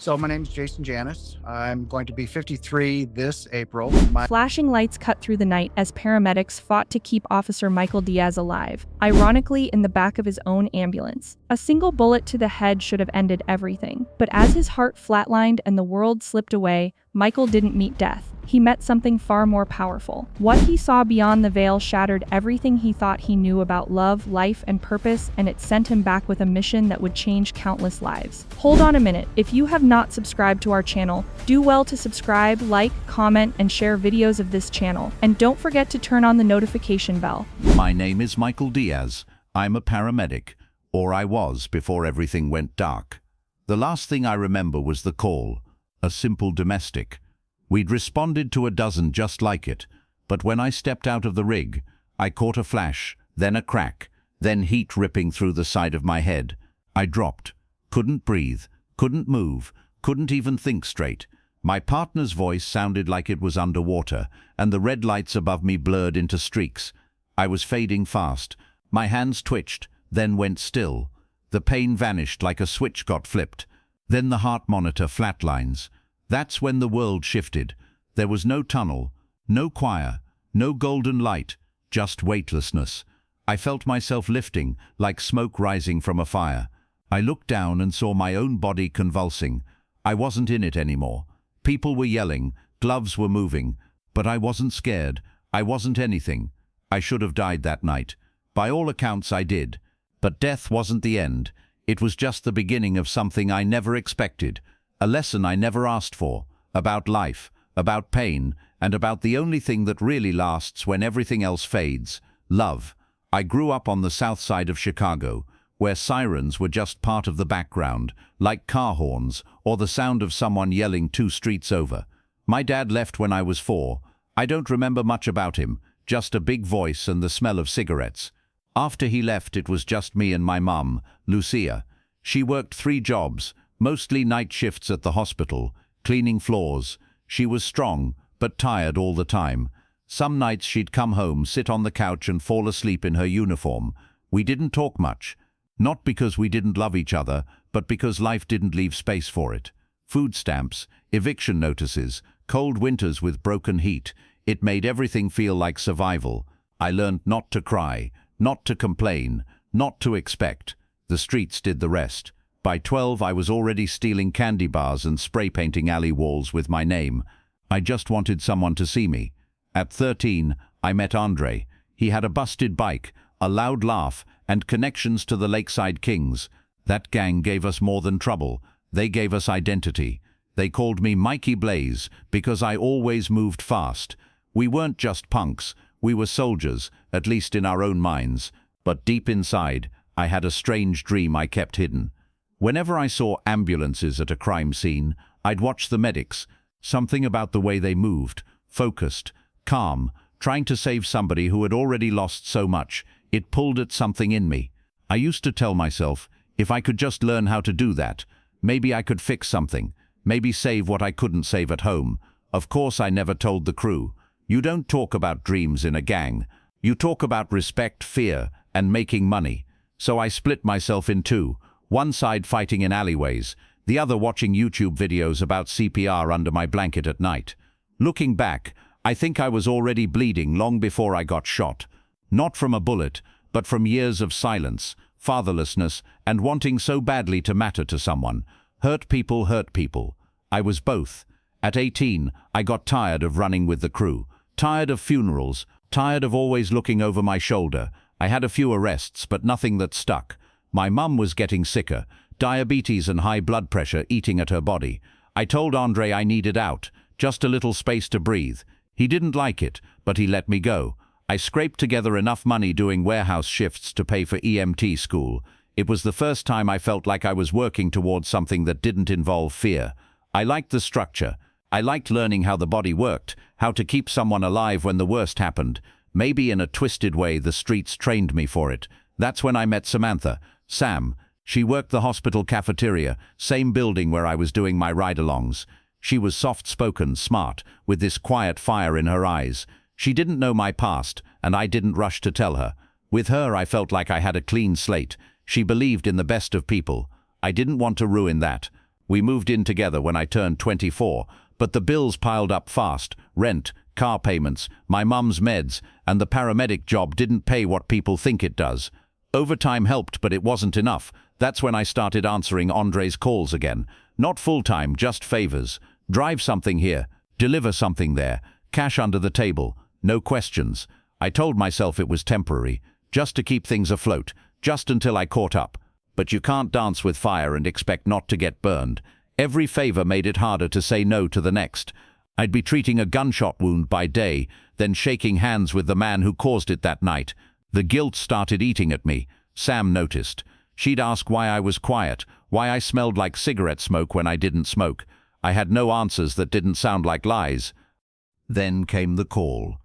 So my name is Jason Janis. I'm going to be 53 this April. Flashing lights cut through the night as paramedics fought to keep Officer Michael Reyes alive, ironically in the back of his own ambulance. A single bullet to the head should have ended everything. But as his heart flatlined and the world slipped away, Michael didn't meet death. He met something far more powerful. What he saw beyond the veil shattered everything he thought he knew about love, life, and purpose, and it sent him back with a mission that would change countless lives. Hold on a minute. If you have not subscribed to our channel, do well to subscribe, like, comment, and share videos of this channel. And don't forget to turn on the notification bell. My name is Michael Reyes. I'm a paramedic, or I was before everything went dark. The last thing I remember was the call, a simple domestic. We'd responded to a dozen just like it, but when I stepped out of the rig, I caught a flash, then a crack, then heat ripping through the side of my head. I dropped, couldn't breathe, couldn't move, couldn't even think straight. My partner's voice sounded like it was underwater, and the red lights above me blurred into streaks. I was fading fast. My hands twitched, then went still. The pain vanished like a switch got flipped. Then the heart monitor flatlines. That's when the world shifted. There was no tunnel, no choir, no golden light, just weightlessness. I felt myself lifting, like smoke rising from a fire. I looked down and saw my own body convulsing. I wasn't in it anymore. People were yelling, gloves were moving, but I wasn't scared. I wasn't anything. I should have died that night. By all accounts, I did. But death wasn't the end. It was just the beginning of something I never expected. A lesson I never asked for, about life, about pain, and about the only thing that really lasts when everything else fades, love. I grew up on the south side of Chicago, where sirens were just part of the background, like car horns or the sound of someone yelling 2 streets over. My dad left when I was 4. I don't remember much about him, just a big voice and the smell of cigarettes. After he left, it was just me and my mum, Lucia. She worked 3 jobs, mostly night shifts at the hospital, cleaning floors. She was strong, but tired all the time. Some nights she'd come home, sit on the couch and fall asleep in her uniform. We didn't talk much. Not because we didn't love each other, but because life didn't leave space for it. Food stamps, eviction notices, cold winters with broken heat. It made everything feel like survival. I learned not to cry, not to complain, not to expect. The streets did the rest. By 12, I was already stealing candy bars and spray painting alley walls with my name. I just wanted someone to see me. At 13, I met Andre. He had a busted bike, a loud laugh, and connections to the Lakeside Kings. That gang gave us more than trouble. They gave us identity. They called me Mikey Blaze because I always moved fast. We weren't just punks. We were soldiers, at least in our own minds. But deep inside, I had a strange dream I kept hidden. Whenever I saw ambulances at a crime scene, I'd watch the medics. Something about the way they moved, focused, calm, trying to save somebody who had already lost so much, it pulled at something in me. I used to tell myself, if I could just learn how to do that, maybe I could fix something, maybe save what I couldn't save at home. Of course, I never told the crew. You don't talk about dreams in a gang. You talk about respect, fear, and making money. So I split myself in 2. One side fighting in alleyways, the other watching YouTube videos about CPR under my blanket at night. Looking back, I think I was already bleeding long before I got shot. Not from a bullet, but from years of silence, fatherlessness, and wanting so badly to matter to someone. Hurt people. I was both. At 18, I got tired of running with the crew, tired of funerals, tired of always looking over my shoulder. I had a few arrests, but nothing that stuck. My mum was getting sicker, diabetes and high blood pressure eating at her body. I told Andre I needed out, just a little space to breathe. He didn't like it, but he let me go. I scraped together enough money doing warehouse shifts to pay for EMT school. It was the first time I felt like I was working towards something that didn't involve fear. I liked the structure. I liked learning how the body worked, how to keep someone alive when the worst happened. Maybe in a twisted way the streets trained me for it. That's when I met Samantha. Sam. She worked the hospital cafeteria, same building where I was doing my ride-alongs. She was soft-spoken, smart, with this quiet fire in her eyes. She didn't know my past, and I didn't rush to tell her. With her, I felt like I had a clean slate. She believed in the best of people. I didn't want to ruin that. We moved in together when I turned 24, but the bills piled up fast. Rent, car payments, my mum's meds, and the paramedic job didn't pay what people think it does. Overtime helped, but it wasn't enough. That's when I started answering Andre's calls again. Not full-time, just favors. Drive something here, deliver something there, cash under the table, no questions. I told myself it was temporary, just to keep things afloat, just until I caught up. But you can't dance with fire and expect not to get burned. Every favor made it harder to say no to the next. I'd be treating a gunshot wound by day, then shaking hands with the man who caused it that night. The guilt started eating at me. Sam noticed. She'd ask why I was quiet, why I smelled like cigarette smoke when I didn't smoke. I had no answers that didn't sound like lies. Then came the call.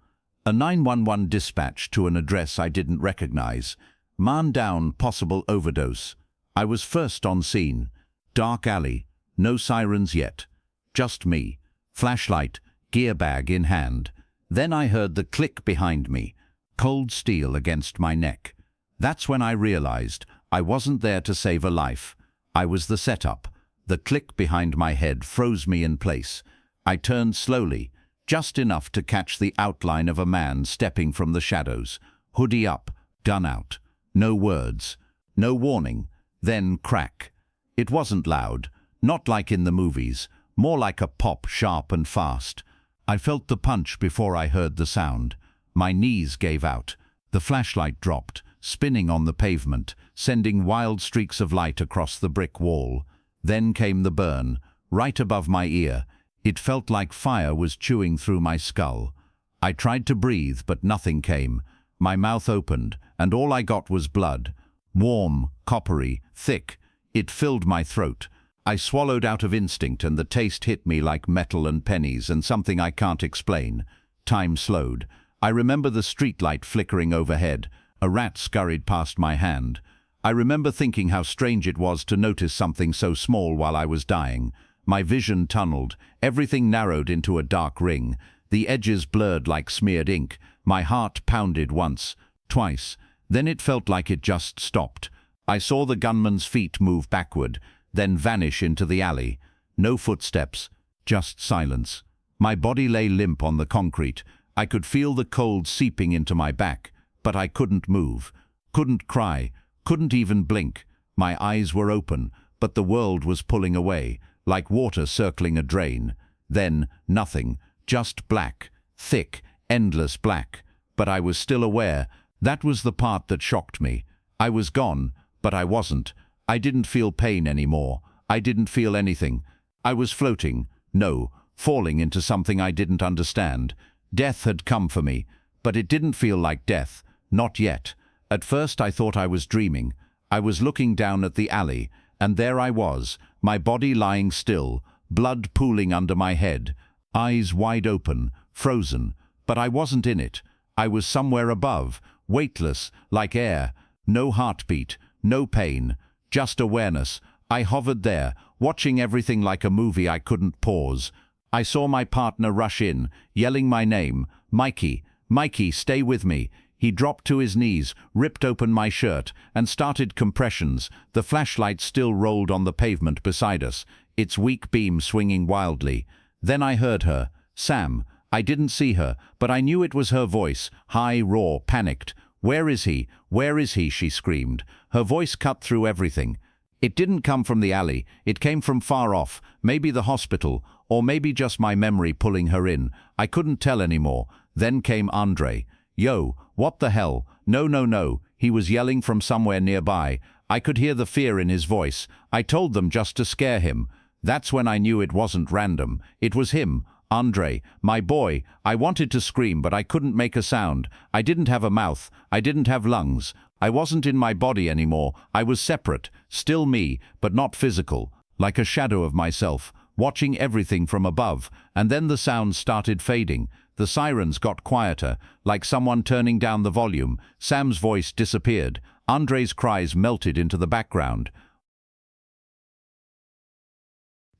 A 911 dispatch to an address I didn't recognize. Man down, possible overdose. I was first on scene. Dark alley, no sirens yet. Just me. Flashlight, gear bag in hand. Then I heard the click behind me. Cold steel against my neck. That's when I realized I wasn't there to save a life. I was the setup. The click behind my head froze me in place. I turned slowly, just enough to catch the outline of a man stepping from the shadows. Hoodie up, gun out. No words. No warning. Then crack. It wasn't loud, not like in the movies, more like a pop, sharp and fast. I felt the punch before I heard the sound. My knees gave out. The flashlight dropped, spinning on the pavement, sending wild streaks of light across the brick wall. Then came the burn, right above my ear. It felt like fire was chewing through my skull. I tried to breathe, but nothing came. My mouth opened, and all I got was blood. Warm, coppery, thick. It filled my throat. I swallowed out of instinct, and the taste hit me like metal and pennies and something I can't explain. Time slowed. I remember the streetlight flickering overhead. A rat scurried past my hand. I remember thinking how strange it was to notice something so small while I was dying. My vision tunneled. Everything narrowed into a dark ring. The edges blurred like smeared ink. My heart pounded once, twice. Then it felt like it just stopped. I saw the gunman's feet move backward, then vanish into the alley. No footsteps, just silence. My body lay limp on the concrete. I could feel the cold seeping into my back, but I couldn't move, couldn't cry, couldn't even blink. My eyes were open, but the world was pulling away, like water circling a drain. Then nothing, just black, thick, endless black. But I was still aware. That was the part that shocked me. I was gone, but I wasn't. I didn't feel pain anymore. I didn't feel anything. I was floating, no, falling into something I didn't understand. Death had come for me, but it didn't feel like death, not yet. At first I thought I was dreaming. I was looking down at the alley, and there I was, my body lying still, blood pooling under my head, eyes wide open, frozen. But I wasn't in it. I was somewhere above, weightless, like air. No heartbeat, no pain, just awareness. I hovered there, watching everything like a movie I couldn't pause. I saw my partner rush in, yelling my name. Mikey, Mikey, stay with me. He dropped to his knees, ripped open my shirt, and started compressions. The flashlight still rolled on the pavement beside us, its weak beam swinging wildly. Then I heard her. Sam. I didn't see her, but I knew it was her voice, high, raw, panicked. "Where is he? Where is he?" she screamed. Her voice cut through everything. It didn't come from the alley. It came from far off, maybe the hospital, or maybe just my memory pulling her in. I couldn't tell anymore. Then came Andre. "Yo, what the hell? No, no, no." He was yelling from somewhere nearby. I could hear the fear in his voice. I told them just to scare him. That's when I knew it wasn't random. It was him. Andre, my boy. I wanted to scream, but I couldn't make a sound. I didn't have a mouth. I didn't have lungs. I wasn't in my body anymore. I was separate, still me, but not physical, like a shadow of myself, watching everything from above. And then the sounds started fading. The sirens got quieter, like someone turning down the volume. Sam's voice disappeared. Andre's cries melted into the background.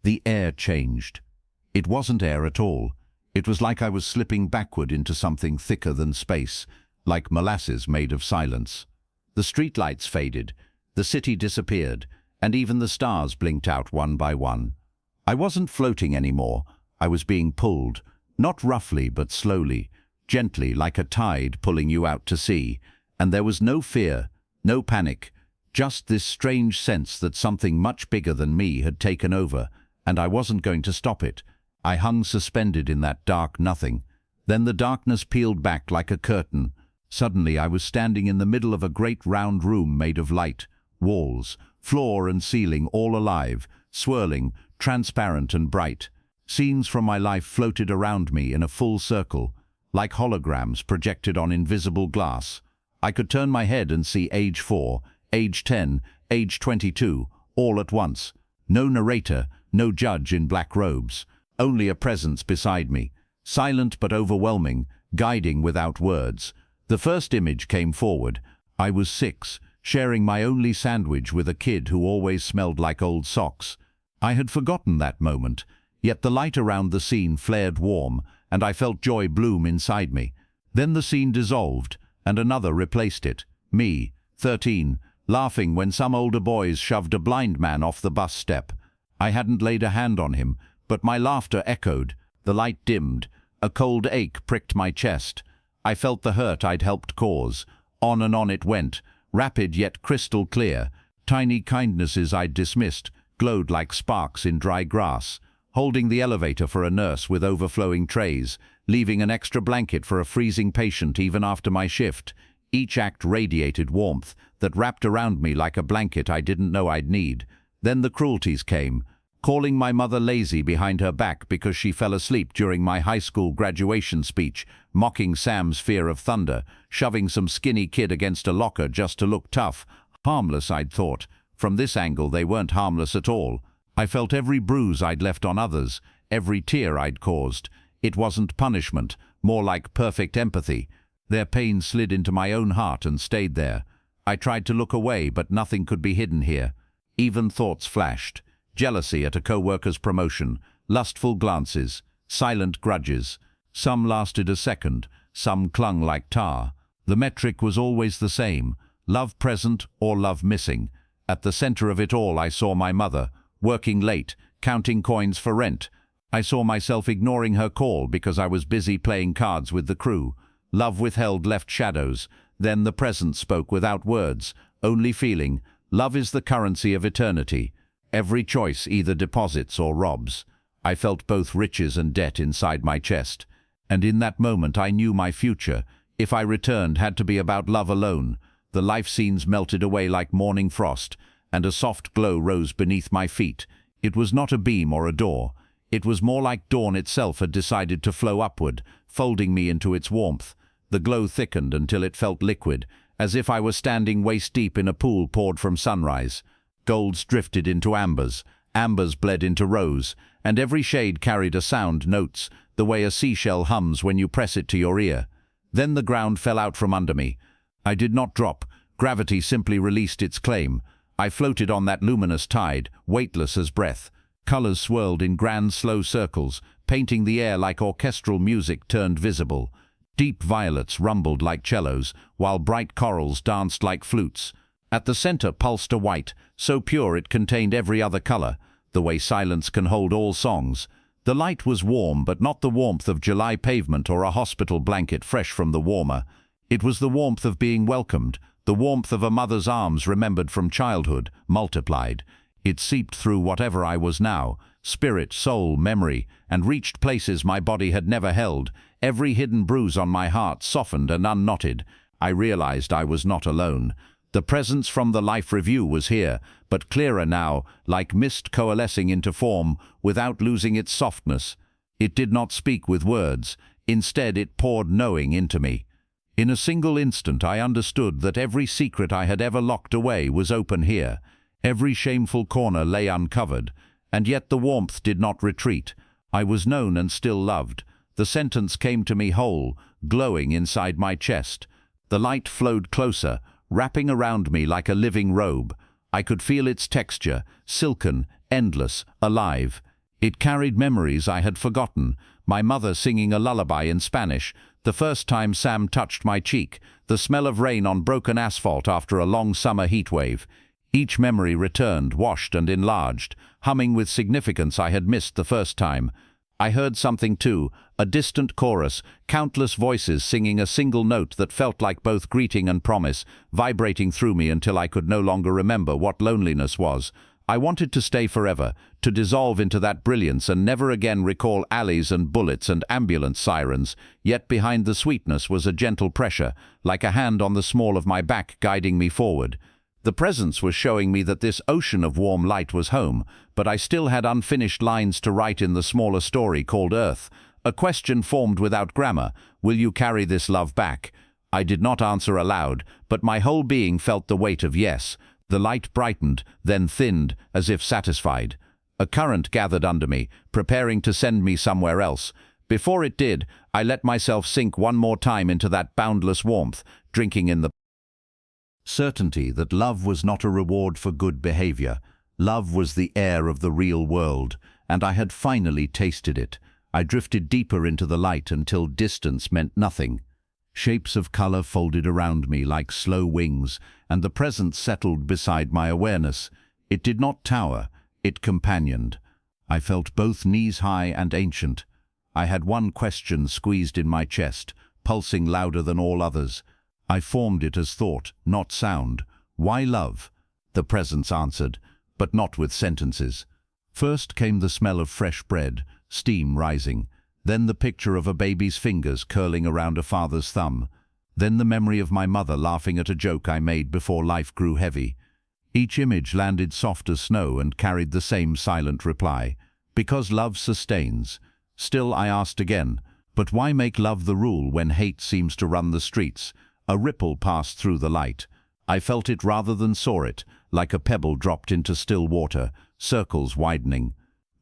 The air changed. It wasn't air at all. It was like I was slipping backward into something thicker than space, like molasses made of silence. The streetlights faded. The city disappeared. and even the stars blinked out one by one. I wasn't floating anymore. I was being pulled, not roughly but slowly, gently like a tide pulling you out to sea. And there was no fear, no panic, just this strange sense that something much bigger than me had taken over, and I wasn't going to stop it. I hung suspended in that dark nothing. Then the darkness peeled back like a curtain. Suddenly I was standing in the middle of a great round room made of light, walls, floor and ceiling all alive, swirling, transparent and bright. Scenes from my life floated around me in a full circle, like holograms projected on invisible glass. I could turn my head and see age 4, age 10, age 22, all at once. No narrator, no judge in black robes, only a presence beside me, silent but overwhelming, guiding without words. The first image came forward. I was 6, sharing my only sandwich with a kid who always smelled like old socks. I had forgotten that moment, yet the light around the scene flared warm, and I felt joy bloom inside me. Then the scene dissolved, and another replaced it. Me, 13, laughing when some older boys shoved a blind man off the bus step. I hadn't laid a hand on him, but my laughter echoed. The light dimmed. A cold ache pricked my chest. I felt the hurt I'd helped cause. On and on it went, rapid yet crystal clear. Tiny kindnesses I'd dismissed glowed like sparks in dry grass. Holding the elevator for a nurse with overflowing trays, leaving an extra blanket for a freezing patient even after my shift. Each act radiated warmth that wrapped around me like a blanket I didn't know I'd need. Then the cruelties came. Calling my mother lazy behind her back because she fell asleep during my high school graduation speech, mocking Sam's fear of thunder, shoving some skinny kid against a locker just to look tough. Harmless, I'd thought. From this angle, they weren't harmless at all. I felt every bruise I'd left on others, every tear I'd caused. It wasn't punishment, more like perfect empathy. Their pain slid into my own heart and stayed there. I tried to look away, but nothing could be hidden here. Even thoughts flashed. Jealousy at a co-worker's promotion, lustful glances, silent grudges. Some lasted a second, some clung like tar. The metric was always the same, love present or love missing. At the center of it all I saw my mother, working late, counting coins for rent. I saw myself ignoring her call because I was busy playing cards with the crew. Love withheld left shadows. Then the present spoke without words, only feeling. Love is the currency of eternity. Every choice either deposits or robs. I felt both riches and debt inside my chest. And in that moment I knew my future, if I returned, had to be about love alone. The life scenes melted away like morning frost, and a soft glow rose beneath my feet. It was not a beam or a door. It was more like dawn itself had decided to flow upward, folding me into its warmth. The glow thickened until it felt liquid, as if I were standing waist-deep in a pool poured from sunrise. Golds drifted into ambers, ambers bled into rose, and every shade carried a sound, notes, the way a seashell hums when you press it to your ear. Then the ground fell out from under me. I did not drop. Gravity simply released its claim. I floated on that luminous tide, weightless as breath. Colors swirled in grand, slow circles, painting the air like orchestral music turned visible. Deep violets rumbled like cellos, while bright corals danced like flutes. At the center pulsed a white, so pure it contained every other color, the way silence can hold all songs. The light was warm, but not the warmth of July pavement or a hospital blanket fresh from the warmer. It was the warmth of being welcomed, the warmth of a mother's arms remembered from childhood, multiplied. It seeped through whatever I was now, spirit, soul, memory, and reached places my body had never held. Every hidden bruise on my heart softened and unknotted. I realized I was not alone. The presence from the life review was here, but clearer now, like mist coalescing into form without losing its softness. It did not speak with words. Instead, it poured knowing into me. In a single instant, I understood that every secret I had ever locked away was open here. Every shameful corner lay uncovered, and yet the warmth did not retreat. I was known and still loved. The sentence came to me whole, glowing inside my chest. The light flowed closer, wrapping around me like a living robe. I could feel its texture, silken, endless, alive. It carried memories I had forgotten. My mother singing a lullaby in Spanish, the first time Sam touched my cheek, the smell of rain on broken asphalt after a long summer heat wave. Each memory returned, washed and enlarged, humming with significance I had missed the first time. I heard something too, a distant chorus, countless voices singing a single note that felt like both greeting and promise, vibrating through me until I could no longer remember what loneliness was. I wanted to stay forever, to dissolve into that brilliance and never again recall alleys and bullets and ambulance sirens, yet behind the sweetness was a gentle pressure, like a hand on the small of my back guiding me forward. The presence was showing me that this ocean of warm light was home, but I still had unfinished lines to write in the smaller story called Earth. A question formed without grammar: will you carry this love back? I did not answer aloud, but my whole being felt the weight of yes. The light brightened, then thinned, as if satisfied. A current gathered under me, preparing to send me somewhere else. Before it did, I let myself sink one more time into that boundless warmth, drinking in the certainty that love was not a reward for good behavior. Love was the air of the real world, and I had finally tasted it. I drifted deeper into the light until distance meant nothing. Shapes of color folded around me like slow wings, and the presence settled beside my awareness. It did not tower, it companioned. I felt both knees high and ancient. I had one question squeezed in my chest, pulsing louder than all others. I formed it as thought, not sound. Why love? The presence answered, but not with sentences. First came the smell of fresh bread, steam rising. Then the picture of a baby's fingers curling around a father's thumb. Then the memory of my mother laughing at a joke I made before life grew heavy. Each image landed soft as snow and carried the same silent reply. Because love sustains. Still I asked again, but why make love the rule when hate seems to run the streets? A ripple passed through the light. I felt it rather than saw it, like a pebble dropped into still water, circles widening.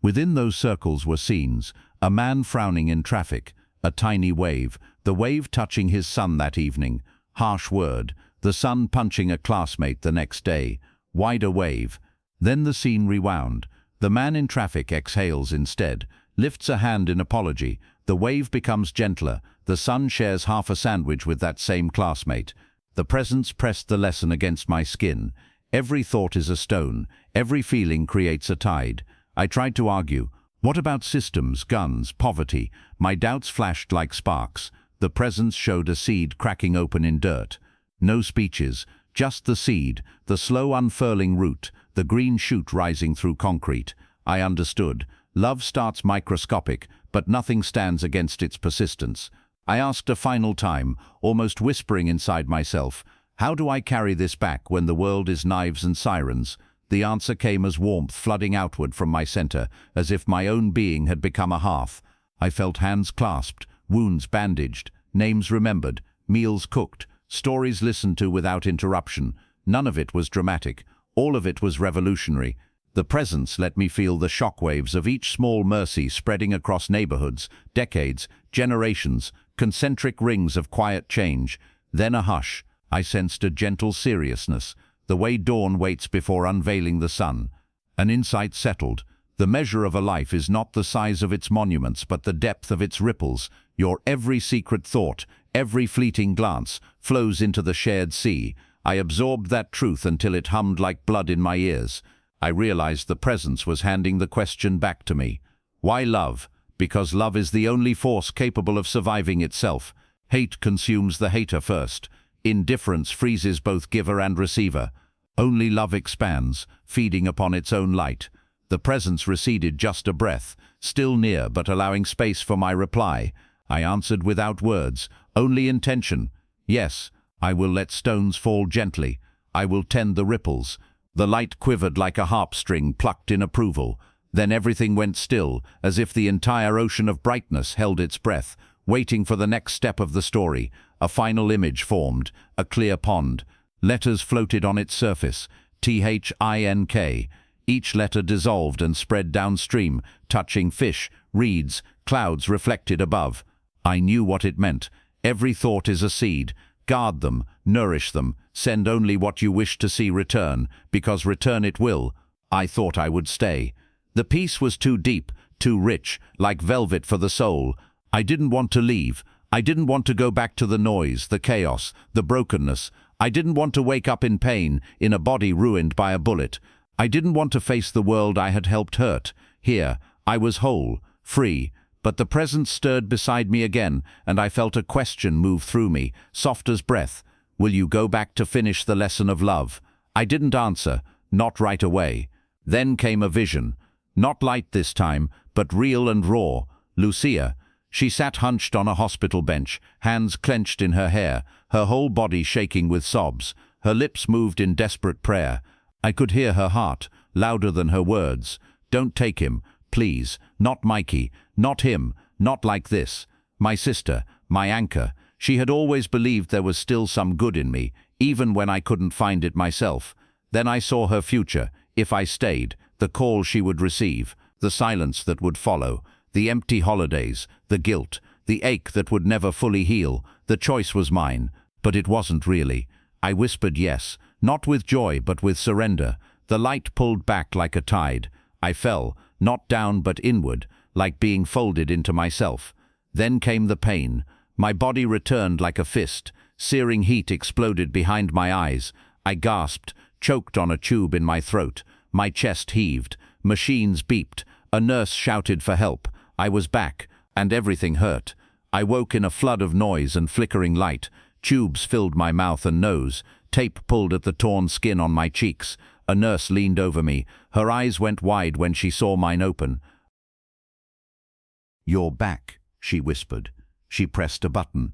Within those circles were scenes: a man frowning in traffic, a tiny wave, the wave touching his son that evening, harsh word, the son punching a classmate the next day, wider wave. Then the scene rewound. The man in traffic exhales instead, lifts a hand in apology, the wave becomes gentler, the son shares half a sandwich with that same classmate. The presence pressed the lesson against my skin. Every thought is a stone, every feeling creates a tide. I tried to argue. What about systems, guns, poverty? My doubts flashed like sparks. The presence showed a seed cracking open in dirt. No speeches, just the seed, the slow unfurling root, the green shoot rising through concrete. I understood. Love starts microscopic, but nothing stands against its persistence. I asked a final time, almost whispering inside myself, how do I carry this back when the world is knives and sirens? The answer came as warmth flooding outward from my center, as if my own being had become a hearth. I felt hands clasped, wounds bandaged, names remembered, meals cooked, stories listened to without interruption. None of it was dramatic. All of it was revolutionary. The presence let me feel the shockwaves of each small mercy spreading across neighborhoods, decades, generations, concentric rings of quiet change. Then a hush. I sensed a gentle seriousness, the way dawn waits before unveiling the sun. An insight settled. The measure of a life is not the size of its monuments, but the depth of its ripples. Your every secret thought, every fleeting glance, flows into the shared sea. I absorbed that truth until it hummed like blood in my ears. I realized the presence was handing the question back to me. Why love? Because love is the only force capable of surviving itself. Hate consumes the hater first. Indifference freezes both giver and receiver. Only love expands, feeding upon its own light. The presence receded just a breath, still near but allowing space for my reply. I answered without words, only intention. Yes, I will let stones fall gently. I will tend the ripples. The light quivered like a harp string plucked in approval. Then everything went still, as if the entire ocean of brightness held its breath, waiting for the next step of the story. A final image formed, a clear pond. Letters floated on its surface, THINK. Each letter dissolved and spread downstream, touching fish, reeds, clouds reflected above. I knew what it meant. Every thought is a seed. Guard them, nourish them, send only what you wish to see return, because return it will. I thought I would stay. The peace was too deep, too rich, like velvet for the soul. I didn't want to leave. I didn't want to go back to the noise, the chaos, the brokenness. I didn't want to wake up in pain, in a body ruined by a bullet. I didn't want to face the world I had helped hurt. Here, I was whole, free, but the presence stirred beside me again, and I felt a question move through me, soft as breath. Will you go back to finish the lesson of love? I didn't answer, not right away. Then came a vision. Not light this time, but real and raw. Lucia. She sat hunched on a hospital bench, hands clenched in her hair, her whole body shaking with sobs. Her lips moved in desperate prayer. I could hear her heart, louder than her words. Don't take him, please. Not Mikey. Not him. Not like this. My sister. My anchor. She had always believed there was still some good in me, even when I couldn't find it myself. Then I saw her future, if I stayed, the call she would receive, the silence that would follow, the empty holidays, the guilt, the ache that would never fully heal. The choice was mine, but it wasn't really. I whispered yes, not with joy but with surrender. The light pulled back like a tide. I fell, not down but inward, like being folded into myself. Then came the pain. My body returned like a fist. Searing heat exploded behind my eyes. I gasped, choked on a tube in my throat. My chest heaved. Machines beeped. A nurse shouted for help. I was back, and everything hurt. I woke in a flood of noise and flickering light. Tubes filled my mouth and nose. Tape pulled at the torn skin on my cheeks. A nurse leaned over me. Her eyes went wide when she saw mine open. "You're back," she whispered. She pressed a button.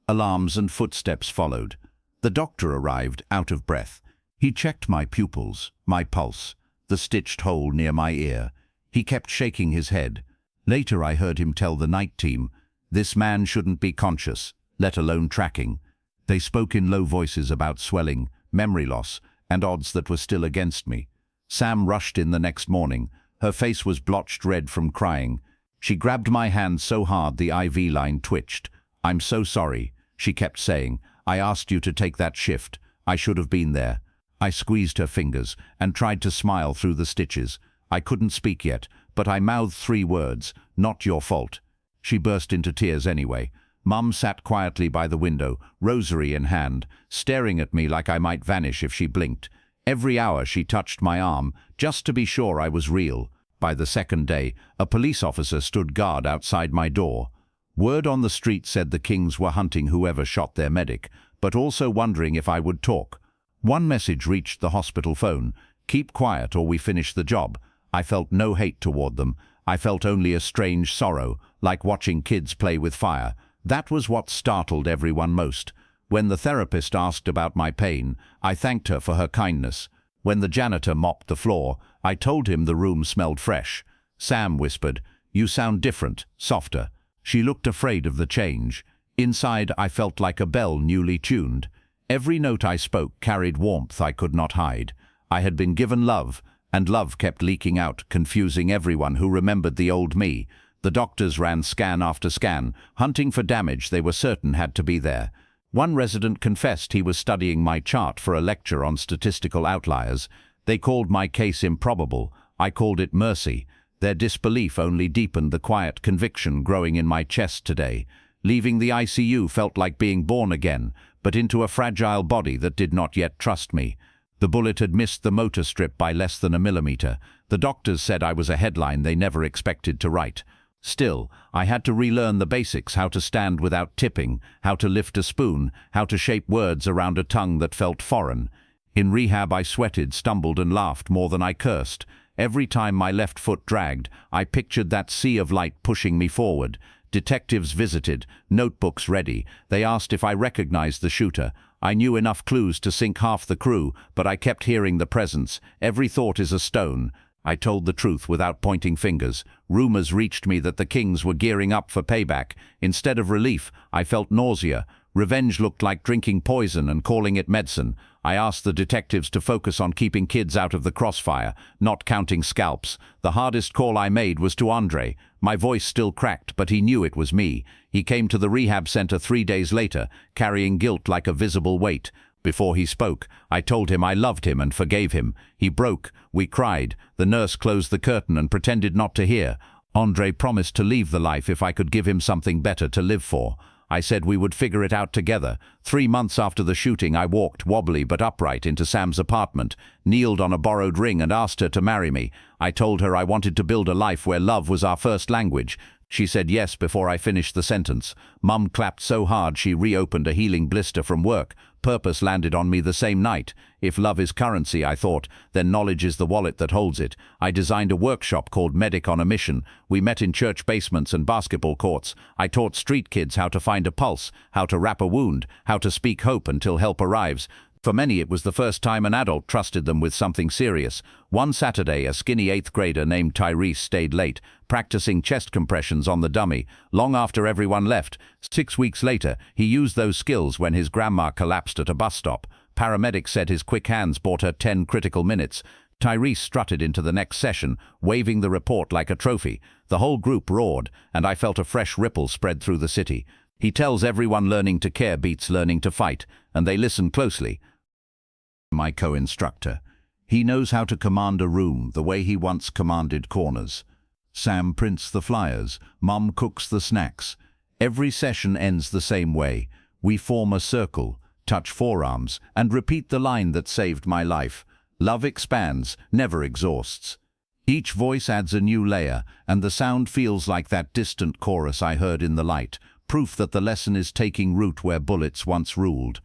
Alarms and footsteps followed. The doctor arrived, out of breath. He checked my pupils, my pulse, the stitched hole near my ear. He kept shaking his head. Later I heard him tell the night team, "This man shouldn't be conscious, let alone tracking." They spoke in low voices about swelling, memory loss, and odds that were still against me. Sam rushed in the next morning. Her face was blotched red from crying. She grabbed my hand so hard the IV line twitched. "I'm so sorry," she kept saying. "I asked you to take that shift. I should have been there." I squeezed her fingers and tried to smile through the stitches. I couldn't speak yet, but I mouthed 3 words, "Not your fault." She burst into tears anyway. Mum sat quietly by the window, rosary in hand, staring at me like I might vanish if she blinked. Every hour she touched my arm, just to be sure I was real. By the second day, a police officer stood guard outside my door. Word on the street said the Kings were hunting whoever shot their medic, but also wondering if I would talk. One message reached the hospital phone: "Keep quiet or we finish the job." I felt no hate toward them. I felt only a strange sorrow, like watching kids play with fire. That was what startled everyone most. When the therapist asked about my pain, I thanked her for her kindness. When the janitor mopped the floor, I told him the room smelled fresh. Sam whispered, "You sound different, softer." She looked afraid of the change. Inside, I felt like a bell newly tuned. Every note I spoke carried warmth I could not hide. I had been given love, and love kept leaking out, confusing everyone who remembered the old me. The doctors ran scan after scan, hunting for damage they were certain had to be there. One resident confessed he was studying my chart for a lecture on statistical outliers. They called my case improbable. I called it mercy. Their disbelief only deepened the quiet conviction growing in my chest today. Leaving the ICU felt like being born again, but into a fragile body that did not yet trust me. The bullet had missed the motor strip by less than a millimeter. The doctors said I was a headline they never expected to write. Still, I had to relearn the basics: how to stand without tipping, how to lift a spoon, how to shape words around a tongue that felt foreign. In rehab I sweated, stumbled and laughed more than I cursed. Every time my left foot dragged, I pictured that sea of light pushing me forward. Detectives visited, notebooks ready. They asked if I recognized the shooter. I knew enough clues to sink half the crew, but I kept hearing the presence. Every thought is a stone. I told the truth without pointing fingers. Rumors reached me that the Kings were gearing up for payback. Instead of relief, I felt nausea. Revenge looked like drinking poison and calling it medicine. I asked the detectives to focus on keeping kids out of the crossfire, not counting scalps. The hardest call I made was to Andre. My voice still cracked, but he knew it was me. He came to the rehab center 3 days later, carrying guilt like a visible weight. Before he spoke, I told him I loved him and forgave him. He broke. We cried. The nurse closed the curtain and pretended not to hear. Andre promised to leave the life if I could give him something better to live for. I said we would figure it out together. 3 months after the shooting, I walked, wobbly but upright, into Sam's apartment, kneeled on a borrowed ring and asked her to marry me. I told her I wanted to build a life where love was our first language. She said yes before I finished the sentence. Mum clapped so hard she reopened a healing blister from work. Purpose landed on me the same night. If love is currency, I thought, then knowledge is the wallet that holds it. I designed a workshop called Medic on a Mission. We met in church basements and basketball courts. I taught street kids how to find a pulse, how to wrap a wound, how to speak hope until help arrives. For many, it was the first time an adult trusted them with something serious. One Saturday, a skinny 8th grader named Tyrese stayed late, practicing chest compressions on the dummy, long after everyone left. 6 weeks later, he used those skills when his grandma collapsed at a bus stop. Paramedic said his quick hands bought her 10 critical minutes. Tyrese strutted into the next session, waving the report like a trophy. The whole group roared, and I felt a fresh ripple spread through the city. He tells everyone learning to care beats learning to fight, and they listen closely. My co-instructor. He knows how to command a room the way he once commanded corners. Sam prints the flyers, Mum cooks the snacks. Every session ends the same way. We form a circle, touch forearms, and repeat the line that saved my life. Love expands, never exhausts. Each voice adds a new layer, and the sound feels like that distant chorus I heard in the light, proof that the lesson is taking root where bullets once ruled.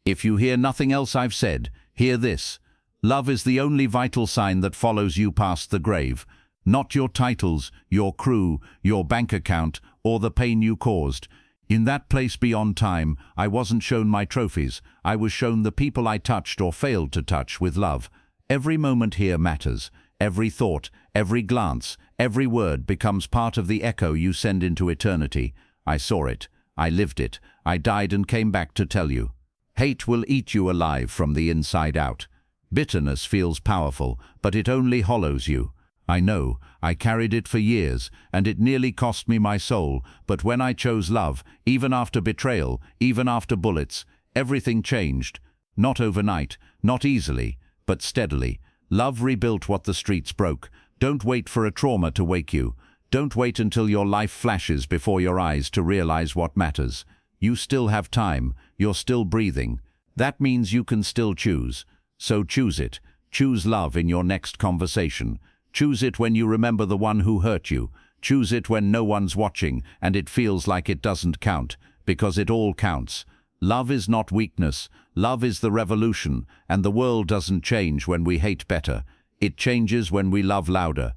If you hear nothing else I've said, hear this. Love is the only vital sign that follows you past the grave. Not your titles, your crew, your bank account, or the pain you caused. In that place beyond time, I wasn't shown my trophies. I was shown the people I touched or failed to touch with love. Every moment here matters. Every thought, every glance, every word becomes part of the echo you send into eternity. I saw it. I lived it. I died and came back to tell you. Hate will eat you alive from the inside out. Bitterness feels powerful, but it only hollows you. I know, I carried it for years, and it nearly cost me my soul, but when I chose love, even after betrayal, even after bullets, everything changed. Not overnight, not easily, but steadily. Love rebuilt what the streets broke. Don't wait for a trauma to wake you. Don't wait until your life flashes before your eyes to realize what matters. You still have time. You're still breathing. That means you can still choose. So choose it. Choose love in your next conversation. Choose it when you remember the one who hurt you. Choose it when no one's watching and it feels like it doesn't count, because it all counts. Love is not weakness. Love is the revolution, and the world doesn't change when we hate better. It changes when we love louder.